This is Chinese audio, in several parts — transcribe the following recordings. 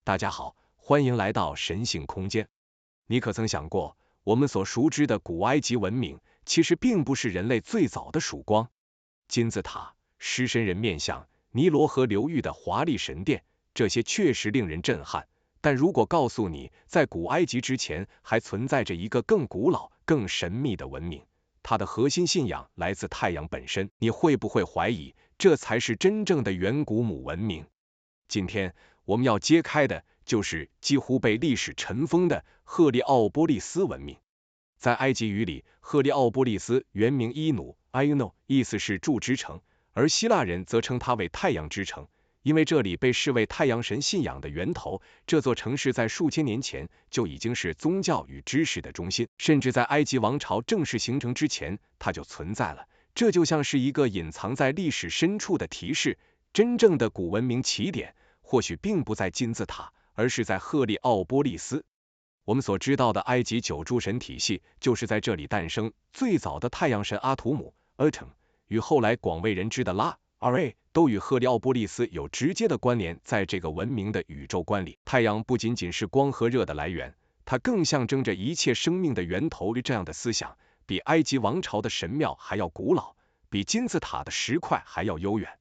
大家好，欢迎来到神性空间。你可曾想过，我们所熟知的古埃及文明，其实并不是人类最早的曙光？金字塔、狮身人面像、尼罗河流域的华丽神殿，这些确实令人震撼。但如果告诉你，在古埃及之前还存在着一个更古老、更神秘的文明，它的核心信仰来自太阳本身，你会不会怀疑，这才是真正的远古母文明？今天我们要揭开的就是几乎被历史尘封的赫利奥波利斯文明。在埃及语里，赫利奥波利斯原名伊努 （Inu）， 意思是柱之城，而希腊人则称它为太阳之城，因为这里被视为太阳神信仰的源头。这座城市在数千年前就已经是宗教与知识的中心，甚至在埃及王朝正式形成之前，它就存在了。这就像是一个隐藏在历史深处的提示，真正的古文明起点或许并不在金字塔，而是在赫利奥波利斯。我们所知道的埃及九诸神体系就是在这里诞生，最早的太阳神阿图姆 Atum 与后来广为人知的拉 Ra 都与赫利奥波利斯有直接的关联。在这个文明的宇宙观里，太阳不仅仅是光和热的来源，它更象征着一切生命的源头。这样的思想比埃及王朝的神庙还要古老，比金字塔的石块还要悠远。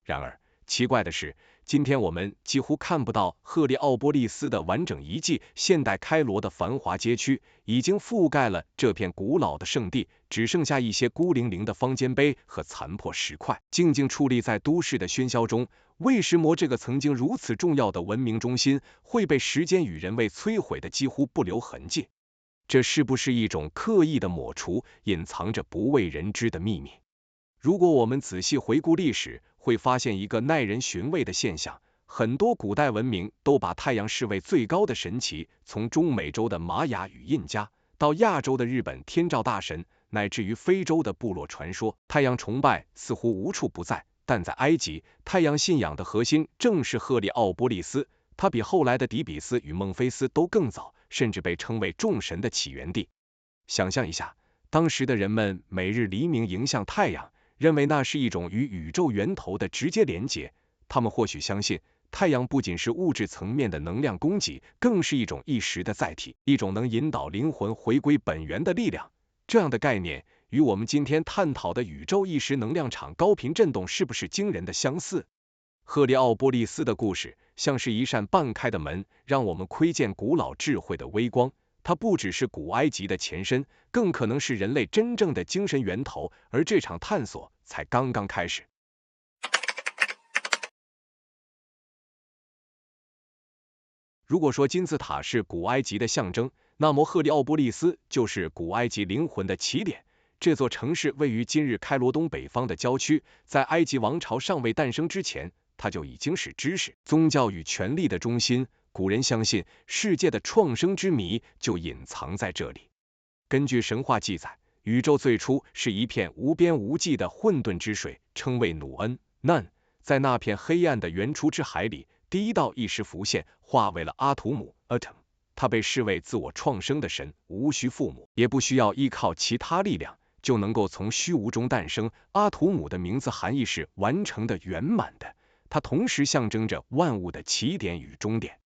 然而，奇怪的是，今天我们几乎看不到赫利奥波利斯的完整遗迹。现代开罗的繁华街区已经覆盖了这片古老的圣地，只剩下一些孤零零的方尖碑和残破石块，静静矗立在都市的喧嚣中。为什么这个曾经如此重要的文明中心会被时间与人为摧毁的几乎不留痕迹？这是不是一种刻意的抹除，隐藏着不为人知的秘密？如果我们仔细回顾历史，会发现一个耐人寻味的现象：很多古代文明都把太阳视为最高的神祇，从中美洲的玛雅与印加，到亚洲的日本天照大神，乃至于非洲的部落传说，太阳崇拜似乎无处不在。但在埃及，太阳信仰的核心正是赫利奥波利斯，它比后来的底比斯与孟菲斯都更早，甚至被称为众神的起源地。想象一下，当时的人们每日黎明迎向太阳，认为那是一种与宇宙源头的直接连结。他们或许相信，太阳不仅是物质层面的能量供给，更是一种意识的载体，一种能引导灵魂回归本源的力量。这样的概念与我们今天探讨的宇宙意识能量场高频振动是不是惊人的相似？赫利奥波利斯的故事像是一扇半开的门，让我们窥见古老智慧的微光。它不只是古埃及的前身，更可能是人类真正的精神源头，而这场探索才刚刚开始。如果说金字塔是古埃及的象征，那么赫利奥波利斯就是古埃及灵魂的起点。这座城市位于今日开罗东北方的郊区，在埃及王朝尚未诞生之前，它就已经是知识、宗教与权力的中心。古人相信，世界的创生之谜就隐藏在这里。根据神话记载，宇宙最初是一片无边无际的混沌之水，称为努恩 （Nun）。在那片黑暗的原初之海里，第一道意识浮现，化为了阿图姆 （Atom）。他被视为自我创生的神，无需父母，也不需要依靠其他力量，就能够从虚无中诞生。阿图姆的名字含义是完成的、圆满的，它同时象征着万物的起点与终点。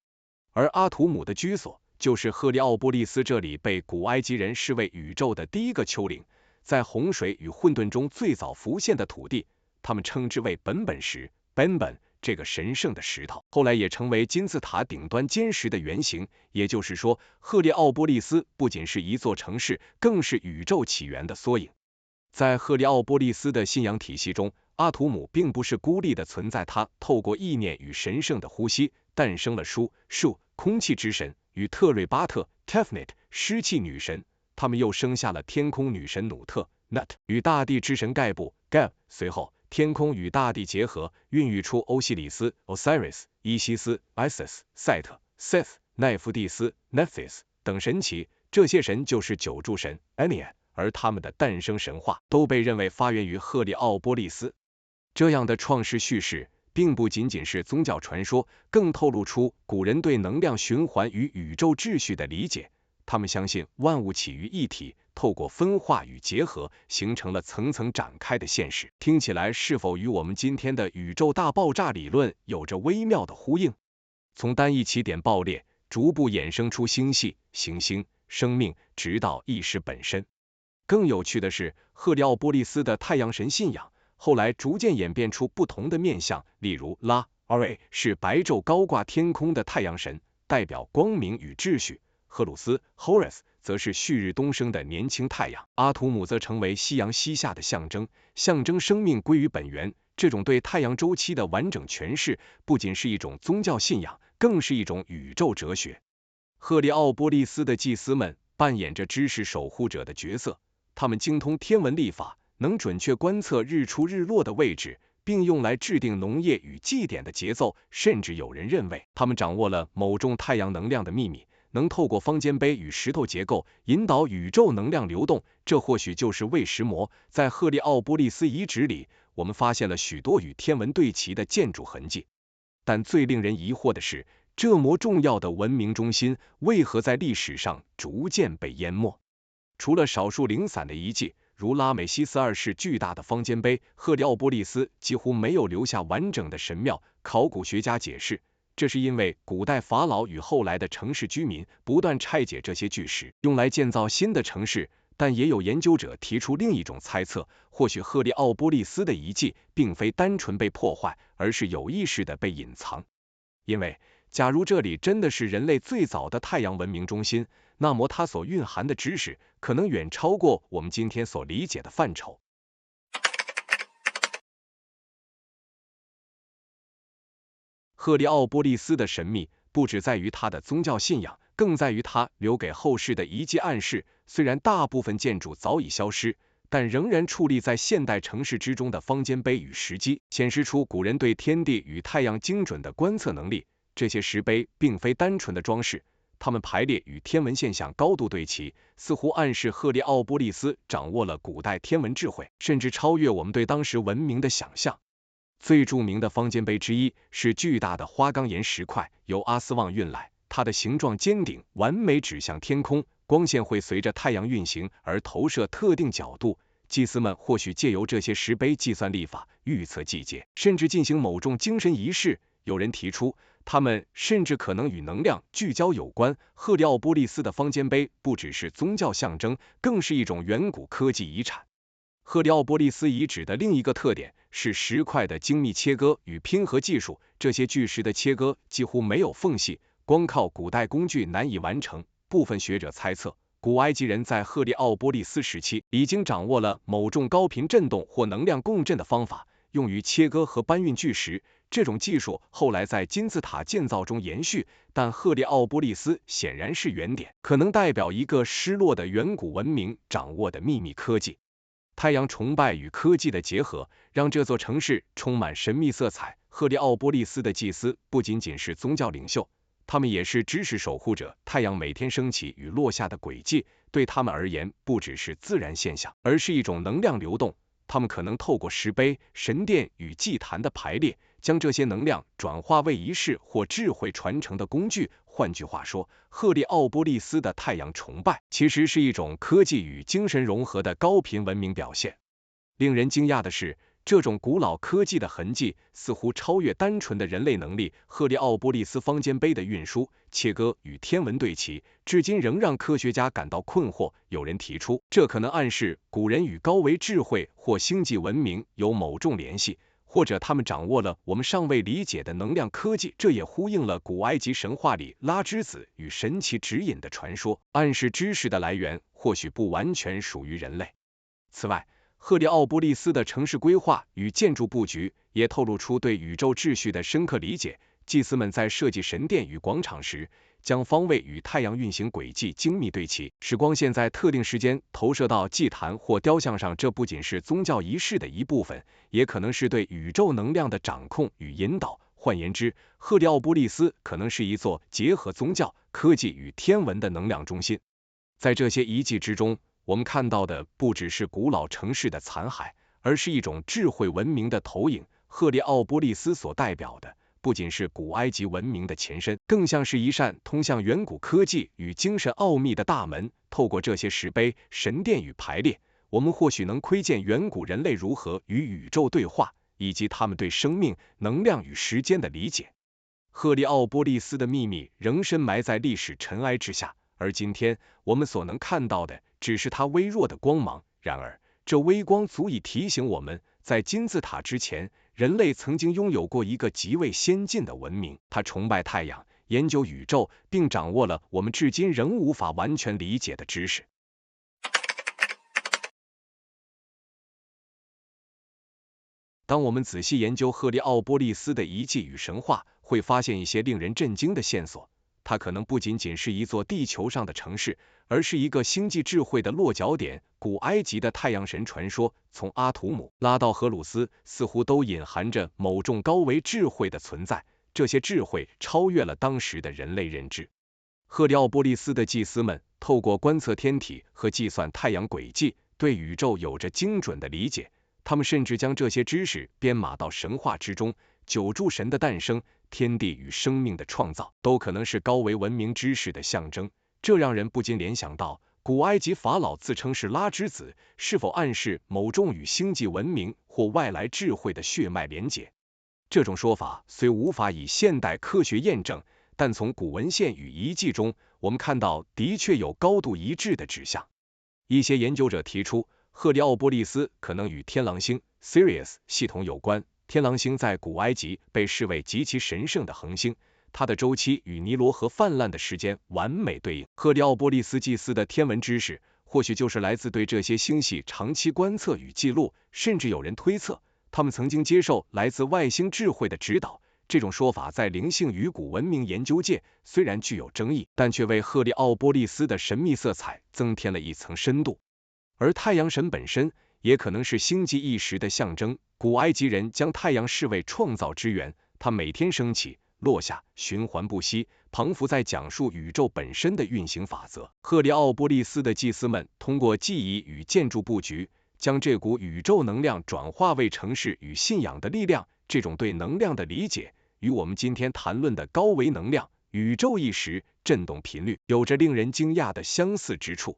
而阿图姆的居所就是赫利奥波利斯，这里被古埃及人视为宇宙的第一个丘陵，在洪水与混沌中最早浮现的土地，他们称之为本本石 （Benben）。这个神圣的石头后来也成为金字塔顶端坚实的原型。也就是说，赫利奥波利斯不仅是一座城市，更是宇宙起源的缩影。在赫利奥波利斯的信仰体系中，阿图姆并不是孤立的存在，他透过意念与神圣的呼吸，诞生了树、空气之神与特瑞巴特 Tefnut 湿气女神，他们又生下了天空女神努特 Nut 与大地之神盖布 Geb。随后，天空与大地结合，孕育出欧西里斯 Osiris、伊西斯 Isis、赛特 Seth、奈芙蒂斯 Nephthys 等神祇。这些神就是九诸神 Ennead， 而他们的诞生神话都被认为发源于赫利奥波利斯。这样的创世叙事并不仅仅是宗教传说，更透露出古人对能量循环与宇宙秩序的理解。他们相信万物起于一体，透过分化与结合，形成了层层展开的现实。听起来是否与我们今天的宇宙大爆炸理论有着微妙的呼应？从单一起点爆裂，逐步衍生出星系、行星、生命，直到意识本身。更有趣的是，赫利奥波利斯的太阳神信仰后来逐渐演变出不同的面向，例如拉 （Ra） 是白昼高挂天空的太阳神，代表光明与秩序；赫鲁斯 （Horus） 则是旭日东升的年轻太阳；阿图姆则成为夕阳西下的象征，象征生命归于本源。这种对太阳周期的完整诠释，不仅是一种宗教信仰，更是一种宇宙哲学。赫利奥波利斯的祭司们扮演着知识守护者的角色，他们精通天文历法，能准确观测日出日落的位置，并用来制定农业与祭典的节奏，甚至有人认为他们掌握了某种太阳能量的秘密，能透过方尖碑与石头结构引导宇宙能量流动。这或许就是为石魔。在赫利奥波利斯遗址里，我们发现了许多与天文对齐的建筑痕迹，但最令人疑惑的是，这么重要的文明中心为何在历史上逐渐被淹没？除了少数零散的遗迹，如拉美西斯二世巨大的方尖碑，赫利奥波利斯几乎没有留下完整的神庙。考古学家解释，这是因为古代法老与后来的城市居民不断拆解这些巨石，用来建造新的城市。但也有研究者提出另一种猜测，或许赫利奥波利斯的遗迹并非单纯被破坏，而是有意识的被隐藏。因为假如这里真的是人类最早的太阳文明中心，那么它所蕴含的知识可能远超过我们今天所理解的范畴。赫利奥波利斯的神秘不只在于他的宗教信仰，更在于他留给后世的遗迹暗示。虽然大部分建筑早已消失，但仍然矗立在现代城市之中的方尖碑与石基，显示出古人对天地与太阳精准的观测能力。这些石碑并非单纯的装饰，它们排列与天文现象高度对齐，似乎暗示赫利奥波利斯掌握了古代天文智慧，甚至超越我们对当时文明的想象。最著名的方尖碑之一是巨大的花岗岩石块，由阿斯旺运来，它的形状尖顶完美指向天空，光线会随着太阳运行而投射特定角度。祭司们或许借由这些石碑计算历法，预测季节，甚至进行某种精神仪式。有人提出，他们甚至可能与能量聚焦有关。赫利奥波利斯的方尖碑不只是宗教象征，更是一种远古科技遗产。赫利奥波利斯遗址的另一个特点是石块的精密切割与拼合技术，这些巨石的切割几乎没有缝隙，光靠古代工具难以完成。部分学者猜测，古埃及人在赫利奥波利斯时期已经掌握了某种高频振动或能量共振的方法，用于切割和搬运巨石。这种技术后来在金字塔建造中延续，但赫利奥波利斯显然是原点，可能代表一个失落的远古文明掌握的秘密科技。太阳崇拜与科技的结合，让这座城市充满神秘色彩。赫利奥波利斯的祭司不仅仅是宗教领袖，他们也是知识守护者。太阳每天升起与落下的轨迹，对他们而言不只是自然现象，而是一种能量流动。他们可能透过石碑、神殿与祭坛的排列，将这些能量转化为仪式或智慧传承的工具。换句话说，赫利奥波利斯的太阳崇拜其实是一种科技与精神融合的高频文明表现。令人惊讶的是，这种古老科技的痕迹似乎超越单纯的人类能力。赫利奥波利斯方尖碑的运输、切割与天文对齐，至今仍让科学家感到困惑。有人提出，这可能暗示古人与高维智慧或星际文明有某种联系，或者他们掌握了我们尚未理解的能量科技。这也呼应了古埃及神话里拉之子与神奇指引的传说，暗示知识的来源或许不完全属于人类。此外，赫利奥波利斯的城市规划与建筑布局也透露出对宇宙秩序的深刻理解。祭司们在设计神殿与广场时，将方位与太阳运行轨迹精密对齐，使光线在特定时间投射到祭坛或雕像上。这不仅是宗教仪式的一部分，也可能是对宇宙能量的掌控与引导。换言之，赫利奥波利斯可能是一座结合宗教、科技与天文的能量中心。在这些遗迹之中，我们看到的不只是古老城市的残骸，而是一种智慧文明的投影。赫利奥波利斯所代表的不仅是古埃及文明的前身，更像是一扇通向远古科技与精神奥秘的大门。透过这些石碑、神殿与排列，我们或许能窥见远古人类如何与宇宙对话，以及他们对生命、能量与时间的理解。赫利奥波利斯的秘密仍深埋在历史尘埃之下，而今天我们所能看到的只是它微弱的光芒。然而，这微光足以提醒我们，在金字塔之前，人类曾经拥有过一个极为先进的文明，它崇拜太阳，研究宇宙，并掌握了我们至今仍无法完全理解的知识。当我们仔细研究赫利奥波利斯的遗迹与神话，会发现一些令人震惊的线索。它可能不仅仅是一座地球上的城市，而是一个星际智慧的落脚点。古埃及的太阳神传说，从阿图姆拉到荷鲁斯，似乎都隐含着某种高维智慧的存在。这些智慧超越了当时的人类认知。赫利奥波利斯的祭司们透过观测天体和计算太阳轨迹，对宇宙有着精准的理解。他们甚至将这些知识编码到神话之中。九柱神的诞生，天地与生命的创造，都可能是高维文明知识的象征。这让人不禁联想到，古埃及法老自称是拉之子，是否暗示某种与星际文明或外来智慧的血脉连结？这种说法虽无法以现代科学验证，但从古文献与遗迹中，我们看到的确有高度一致的指向。一些研究者提出，赫利奥波利斯可能与天狼星 Sirius 系统有关。天狼星在古埃及被视为极其神圣的恒星，它的周期与尼罗河泛滥的时间完美对应。赫利奥波利斯祭司的天文知识，或许就是来自对这些星系长期观测与记录，甚至有人推测，他们曾经接受来自外星智慧的指导。这种说法在灵性与古文明研究界虽然具有争议，但却为赫利奥波利斯的神秘色彩增添了一层深度。而太阳神本身也可能是星际意识的象征。古埃及人将太阳视为创造之源，它每天升起、落下，循环不息，仿佛在讲述宇宙本身的运行法则。赫利奥波利斯的祭司们通过记忆与建筑布局，将这股宇宙能量转化为城市与信仰的力量。这种对能量的理解，与我们今天谈论的高维能量、宇宙意识、振动频率有着令人惊讶的相似之处。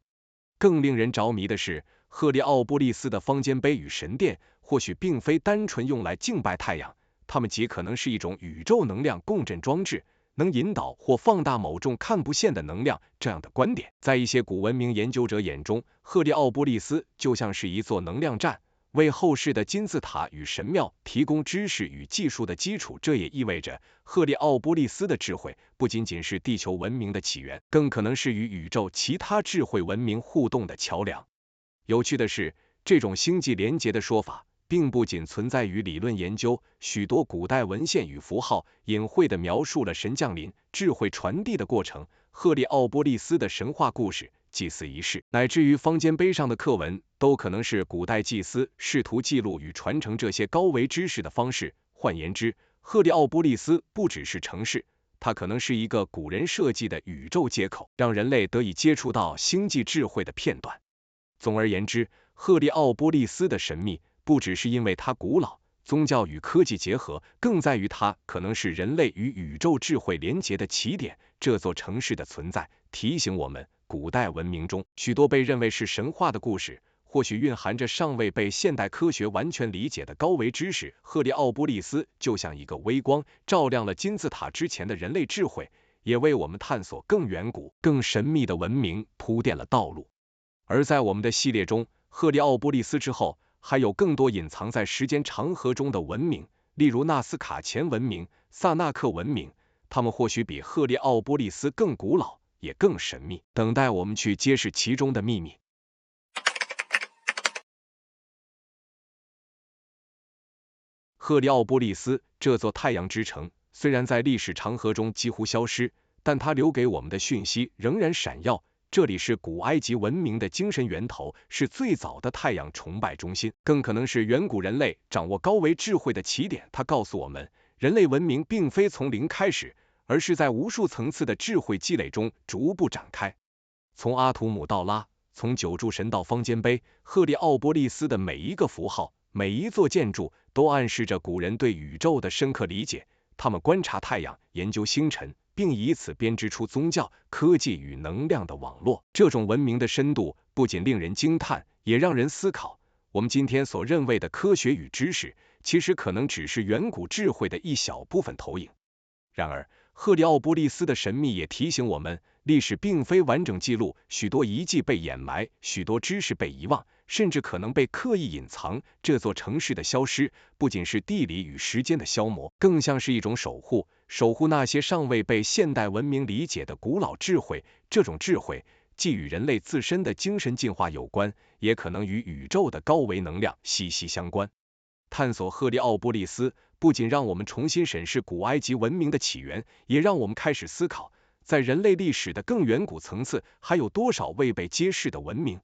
更令人着迷的是，赫利奥波利斯的方尖碑与神殿或许并非单纯用来敬拜太阳，它们极可能是一种宇宙能量共振装置，能引导或放大某种看不见的能量。这样的观点，在一些古文明研究者眼中，赫利奥波利斯就像是一座能量站，为后世的金字塔与神庙提供知识与技术的基础。这也意味着，赫利奥波利斯的智慧不仅仅是地球文明的起源，更可能是与宇宙其他智慧文明互动的桥梁。有趣的是，这种星际连结的说法并不仅存在于理论研究，许多古代文献与符号隐晦地描述了神降临、智慧传递的过程。赫利奥波利斯的神话故事、祭祀仪式，乃至于方尖碑上的刻文，都可能是古代祭司试图记录与传承这些高维知识的方式。换言之，赫利奥波利斯不只是城市，它可能是一个古人设计的宇宙接口，让人类得以接触到星际智慧的片段。总而言之，赫利奥波利斯的神秘不只是因为它古老、宗教与科技结合，更在于它可能是人类与宇宙智慧连结的起点。这座城市的存在提醒我们，古代文明中许多被认为是神话的故事，或许蕴含着尚未被现代科学完全理解的高维知识。赫利奥波利斯就像一个微光，照亮了金字塔之前的人类智慧，也为我们探索更远古、更神秘的文明铺垫了道路。而在我们的系列中，赫利奥波利斯之后，还有更多隐藏在时间长河中的文明，例如纳斯卡前文明、萨纳克文明，他们或许比赫利奥波利斯更古老，也更神秘，等待我们去揭示其中的秘密。赫利奥波利斯这座太阳之城，虽然在历史长河中几乎消失，但它留给我们的讯息仍然闪耀。这里是古埃及文明的精神源头，是最早的太阳崇拜中心，更可能是远古人类掌握高维智慧的起点。它告诉我们，人类文明并非从零开始，而是在无数层次的智慧积累中逐步展开。从阿图姆到拉，从九柱神到方尖碑，赫利奥波利斯的每一个符号、每一座建筑，都暗示着古人对宇宙的深刻理解。他们观察太阳，研究星辰，并以此编织出宗教、科技与能量的网络。这种文明的深度不仅令人惊叹，也让人思考，我们今天所认为的科学与知识，其实可能只是远古智慧的一小部分投影。然而，赫利奥波利斯的神秘也提醒我们，历史并非完整记录，许多遗迹被掩埋，许多知识被遗忘，甚至可能被刻意隐藏。这座城市的消失，不仅是地理与时间的消磨，更像是一种守护，守护那些尚未被现代文明理解的古老智慧。这种智慧既与人类自身的精神进化有关，也可能与宇宙的高维能量息息相关。探索赫利奥波利斯不仅让我们重新审视古埃及文明的起源，也让我们开始思考，在人类历史的更远古层次，还有多少未被揭示的文明。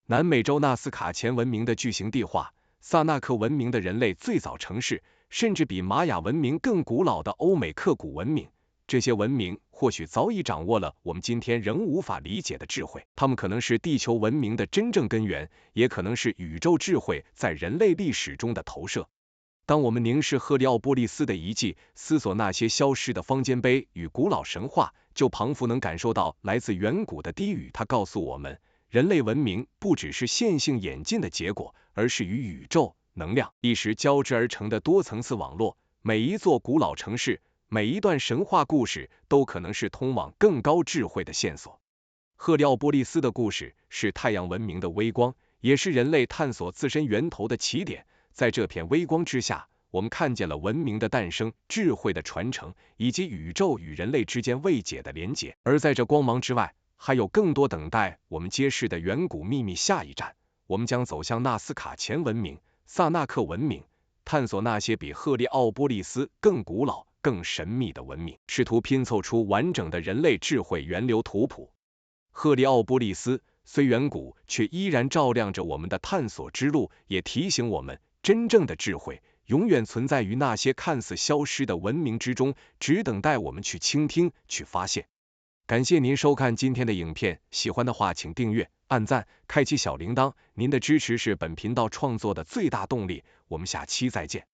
南美洲纳斯卡前文明的巨型地化，萨纳克文明的人类最早城市，甚至比玛雅文明更古老的欧美克古文明，这些文明或许早已掌握了我们今天仍无法理解的智慧，它们可能是地球文明的真正根源，也可能是宇宙智慧在人类历史中的投射。当我们凝视赫利奥波利斯的遗迹，思索那些消失的方尖碑与古老神话，就仿佛能感受到来自远古的低语。它告诉我们，人类文明不只是线性演进的结果，而是与宇宙、能量、历史交织而成的多层次网络。每一座古老城市，每一段神话故事，都可能是通往更高智慧的线索。赫利奥波利斯的故事是太阳文明的微光，也是人类探索自身源头的起点。在这片微光之下，我们看见了文明的诞生、智慧的传承，以及宇宙与人类之间未解的连结。而在这光芒之外，还有更多等待我们揭示的远古秘密。下一站，我们将走向纳斯卡前文明、萨纳克文明，探索那些比赫利奥波利斯更古老、更神秘的文明，试图拼凑出完整的人类智慧源流图谱。赫利奥波利斯虽远古，却依然照亮着我们的探索之路，也提醒我们，真正的智慧永远存在于那些看似消失的文明之中，只等待我们去倾听、去发现。感谢您收看今天的影片，喜欢的话请订阅、按赞、开启小铃铛，您的支持是本频道创作的最大动力。我们下期再见。